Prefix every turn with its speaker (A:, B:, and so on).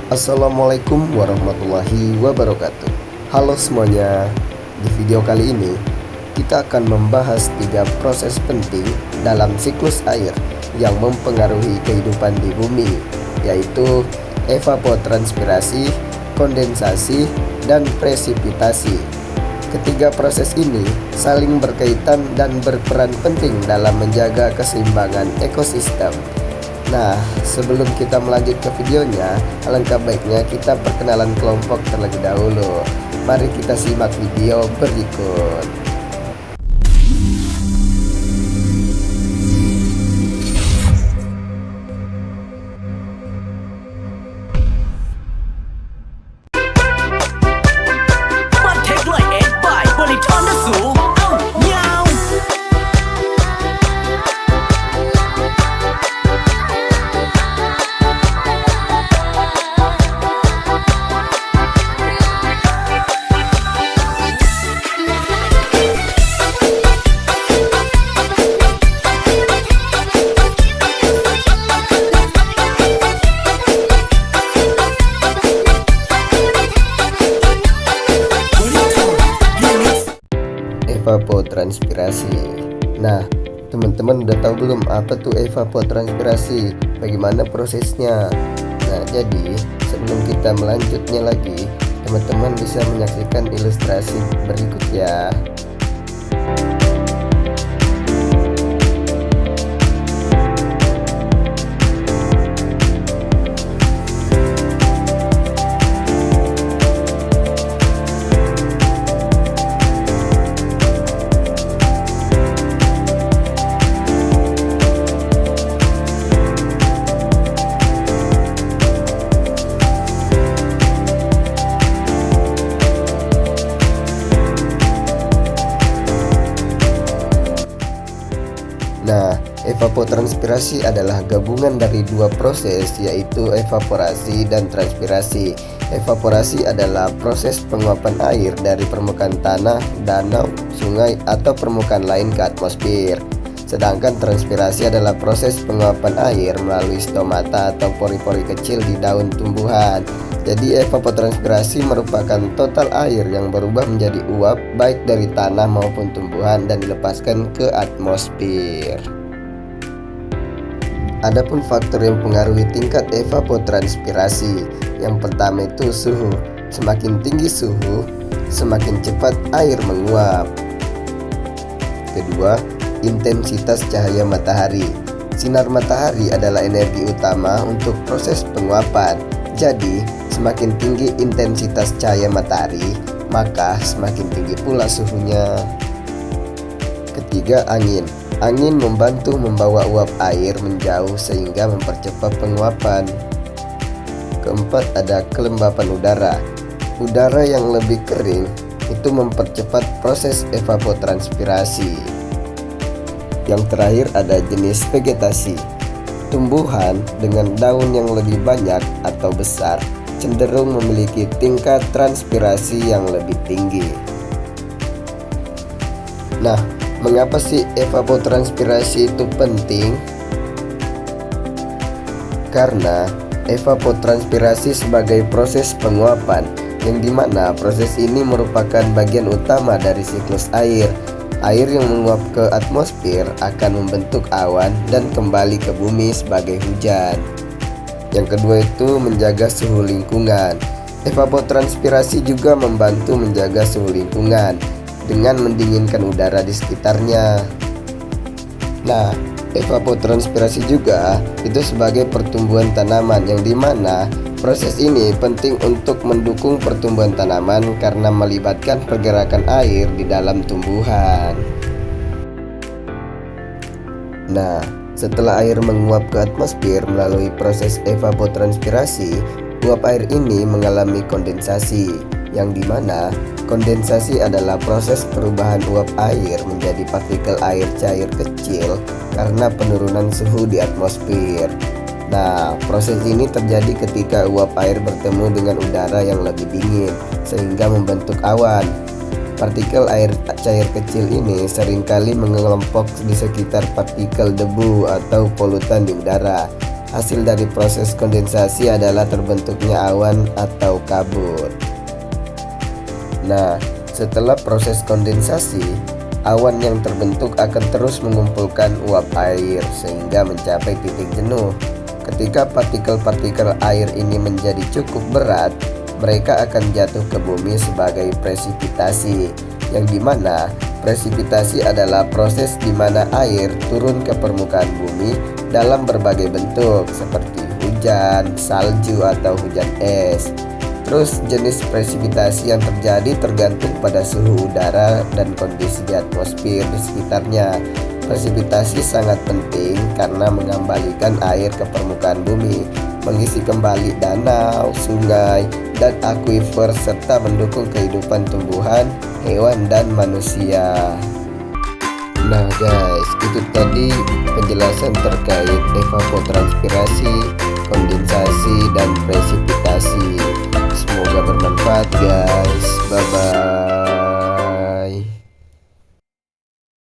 A: Assalamualaikum warahmatullahi wabarakatuh. Halo semuanya. Di video kali ini kita akan membahas 3 proses penting dalam siklus air yang mempengaruhi kehidupan di bumi, yaitu evapotranspirasi, kondensasi, dan presipitasi. Ketiga proses ini saling berkaitan dan berperan penting dalam menjaga keseimbangan ekosistem. Nah, sebelum kita melanjut ke videonya, alangkah baiknya kita perkenalan kelompok terlebih dahulu. Mari kita simak video berikut. Evapotranspirasi. Nah, teman-teman udah tahu belum apa tuh evapotranspirasi? Bagaimana prosesnya? Nah, jadi sebelum kita melanjutnya lagi, teman-teman bisa menyaksikan ilustrasi berikut ya. Nah, evapotranspirasi adalah gabungan dari 2 proses, yaitu evaporasi dan transpirasi. Evaporasi adalah proses penguapan air dari permukaan tanah, danau, sungai, atau permukaan lain ke atmosfer. Sedangkan transpirasi adalah proses penguapan air melalui stomata atau pori-pori kecil di daun tumbuhan. Jadi evapotranspirasi merupakan total air yang berubah menjadi uap baik dari tanah maupun tumbuhan dan dilepaskan ke atmosfer. Adapun faktor yang mempengaruhi tingkat evapotranspirasi, yang pertama itu suhu. Semakin tinggi suhu, semakin cepat air menguap. Kedua, intensitas cahaya matahari. Sinar matahari adalah energi utama untuk proses penguapan. Jadi, semakin tinggi intensitas cahaya matahari, maka semakin tinggi pula suhunya. Ketiga, angin. Angin membantu membawa uap air menjauh sehingga mempercepat penguapan. Keempat, ada kelembapan udara. Udara yang lebih kering itu mempercepat proses evapotranspirasi. Yang terakhir ada jenis vegetasi. Tumbuhan dengan daun yang lebih banyak atau besar cenderung memiliki tingkat transpirasi yang lebih tinggi. Nah, mengapa sih evapotranspirasi itu penting? Karena evapotranspirasi sebagai proses penguapan, yang dimana proses ini merupakan bagian utama dari siklus air. Air yang menguap ke atmosfer akan membentuk awan dan kembali ke bumi sebagai hujan. Yang kedua itu menjaga suhu lingkungan. Evapotranspirasi juga membantu menjaga suhu lingkungan dengan mendinginkan udara di sekitarnya. Nah, evapotranspirasi juga itu sebagai pertumbuhan tanaman, yang dimana proses ini penting untuk mendukung pertumbuhan tanaman karena melibatkan pergerakan air di dalam tumbuhan. Nah, setelah air menguap ke atmosfer melalui proses evapotranspirasi, uap air ini mengalami kondensasi, yang dimana kondensasi adalah proses perubahan uap air menjadi partikel air cair kecil karena penurunan suhu di atmosfer. Nah, proses ini terjadi ketika uap air bertemu dengan udara yang lebih dingin sehingga membentuk awan. Partikel air cair kecil ini seringkali mengelompok di sekitar partikel debu atau polutan di udara, Hasil dari proses kondensasi adalah terbentuknya awan atau kabut. Nah, setelah proses kondensasi, awan yang terbentuk akan terus mengumpulkan uap air sehingga mencapai titik jenuh. Ketika partikel-partikel air ini menjadi cukup berat, mereka akan jatuh ke bumi sebagai presipitasi, yang dimana presipitasi adalah proses di mana air turun ke permukaan bumi dalam berbagai bentuk seperti hujan, salju, atau hujan es. Terus jenis presipitasi yang terjadi tergantung pada suhu udara dan kondisi di atmosfer di sekitarnya. Presipitasi sangat penting karena mengembalikan air ke permukaan bumi, mengisi kembali danau, sungai, dan akuifer, serta mendukung kehidupan tumbuhan, hewan, dan manusia. Nah guys, itu tadi penjelasan terkait evapotranspirasi, kondensasi, dan presipitasi. Semoga bermanfaat guys.